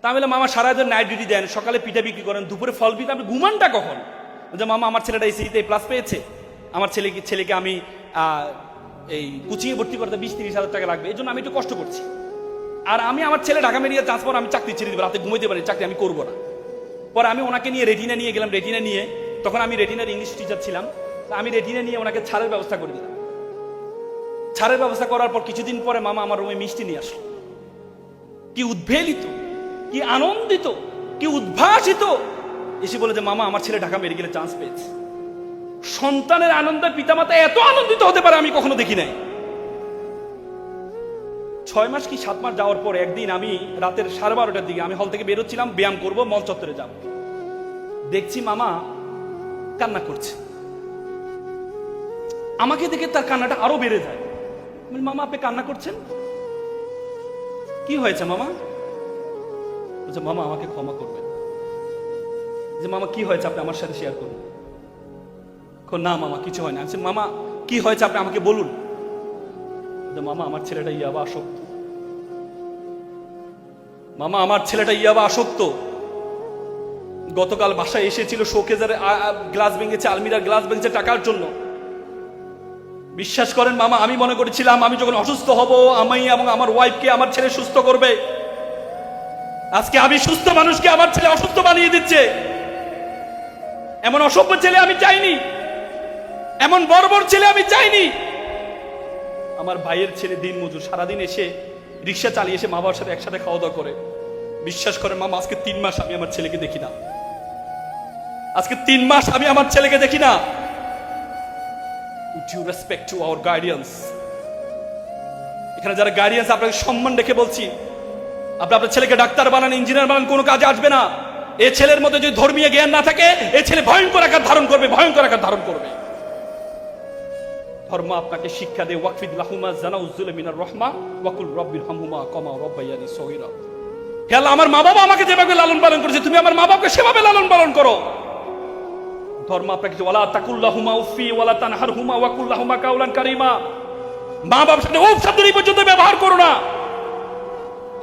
তা আমি বললাম, মামা সারা দিন নাইট ডিউটি দেন, সকালে পিঠা বিক্রি করেন, দুপুরে ফল বিক্রি, আপনি ঘুমানটা কখন? যে মামা আমার ছেলেটা এসিতে প্লাস পেয়েছে, আমার ছেলেকে আমি এই কোচিংয়ে ভর্তি করতে 20-30 হাজার টাকা লাগবে, এই জন্য আমি একটু কষ্ট করছি। আর আমি আমার ছেলে ঢাকা মেডিকেল ট্রান্সফার, আমি চাকরি ছেড়ে দিব, রাতে ঘুমাইতে পারি, চাকরি আমি করবো না। পরে আমি ওনাকে নিয়ে রেটিনা নিয়ে গেলাম। রেটিনা নিয়ে, তখন আমি রেটিনার ইংলিশ টিচার ছিলাম, আমি রেটিনা নিয়ে ওনাকে ছাড়ের ব্যবস্থা করে দিলাম। ছাড়ের ব্যবস্থা করার পর কিছুদিন পরে মামা আমার রুমে মিষ্টি নিয়ে আসলো। কি উদ্বেলিত, কি আনন্দিত, কি উদ্ভাসিত, এসে বলে যে মামা আমার ছেলে ঢাকা মেডিকেলে চান্স পেয়েছে। সন্তানের আনন্দে পিতামাতা এত আনন্দিত হতে পারে আমি কখনো দেখি নাই। 6 মাস কি 7 মাস যাওয়ার পর একদিন আমি রাতের 12:30টার দিকে আমি হল থেকে বেরোচ্ছিলাম, ব্যায়াম করব, মল চত্বরে যাব, দেখছি মামা কান্না করছে। আমাকে দেখে তার কান্নাটা আরো বেড়ে যায়। মামা আপনি কান্না করছেন, কি হয়েছে মামা? বলছে মামা আমাকে ক্ষমা করবেন। যে মামা কি হয়েছে আপনি আমার সাথে শেয়ার করুন। না মামা কিছু হয় না। মামা কি হয়েছে আপনি আমাকে বলুন। যে মামা আমার ছেলেটা ইয়াবা আসক্ত। মামা আমার ছেলেটা ইয়াবা আসক্ত। গতকাল বাসায় এসেছিল, শোকেজের গ্লাস ভেঙেছে, আলমিরার গ্লাস ভেঙেছে টাকার জন্য। বিশ্বাস করেন মামা, আমি মনে করেছিলাম আমি যখন অসুস্থ হব আমি এবং আমার ওয়াইফকে আমার ছেলে সুস্থ করবে। আজকে আমি সুস্থ মানুষকে আমার ছেলে অসুস্থ বানিয়ে দিচ্ছে। এমন অসভ্য ছেলে আমি চাইনি, এমন বর্বর ছেলে আমি চাইনি। আমার ভাইয়ের ছেলে দিনমজুর, সারাদিন এসে রিক্সা চালিয়ে এসে মা বাবার সাথে একসাথে খাওয়া দাওয়া করে। বিশ্বাস করেন মামা, আজকে 3 মাস আমি আমার ছেলেকে দেখি না। আজকে 3 মাস আমি আমার ছেলেকে দেখি না। Due respect to our guardians, এখানে যারা গার্ডিয়ান্স, আপনাকে সম্মান রেখে বলছি, আপনি আপনার ছেলেকে ডাক্তার বানান, ইঞ্জিনিয়ার বানান, কোনো কাজে আসবে না। এই ছেলের মধ্যে যদি ধর্মীয় জ্ঞান না থাকে, এই ছেলে ভয়ঙ্কর আকার ধারণ করবে, ভয়ঙ্কর আকার ধারণ করবে। ধর্ম আপনাকে শিক্ষা দেয়, ওয়াকফিদ লাহুমা জানাউযুল মিনার রহমা ওয়াকুল রব্বির হামহুমা কামা রাব্বায়ানি সগীরা। হে আল্লাহ, আমার মা বাবা আমাকে যেভাবে লালন পালন করেছে, তুমি আমার মা বাবাকে সেভাবে লালন পালন করো। ধর্ম আপনাকে ওয়ালা তাকুল্লাহুমা উফি ওয়ালা তানহারহুমা ওয়াকুল্লাহুমা কাওলান কারীমা। মা বাবার সাথে উফ শব্দ পর্যন্ত ব্যবহার করো না।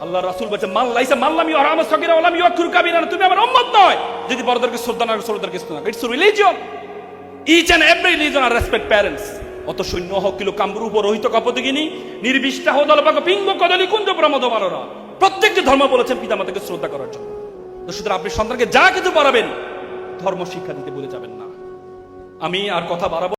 আল্লাহ রাসূল বলেছে মান লাইসা মাল্লাম ইউরহামা সগীরা ওয়ালাম ইউআক্কিরু কাবীরা, তুমি আমার উম্মত নয় যদি বড়দেরকে শ্রদ্ধা না করো, ছোটদেরকে শ্রদ্ধা না করো। It's religion. Each and every religion আর রেসপেক্ট প্যারেন্টস। অত সৈন্য হোক কিলো কামরু উপরোহিত কপতিগিনী নির্বিষ্টা হদলপাক পিঙ্গ কদলি কুঞ্জ প্রমোদ মাররা। প্রত্যেকটি ধর্ম বলেছেন পিতামাতাকে শ্রদ্ধা করার জন্য। তো সুতরাং আপনি সন্তানকে যা কিছু পড়াবেন ধর্ম শিক্ষা দিতে ভুলে যাবেন না। আমি আর কথা বাড়াবো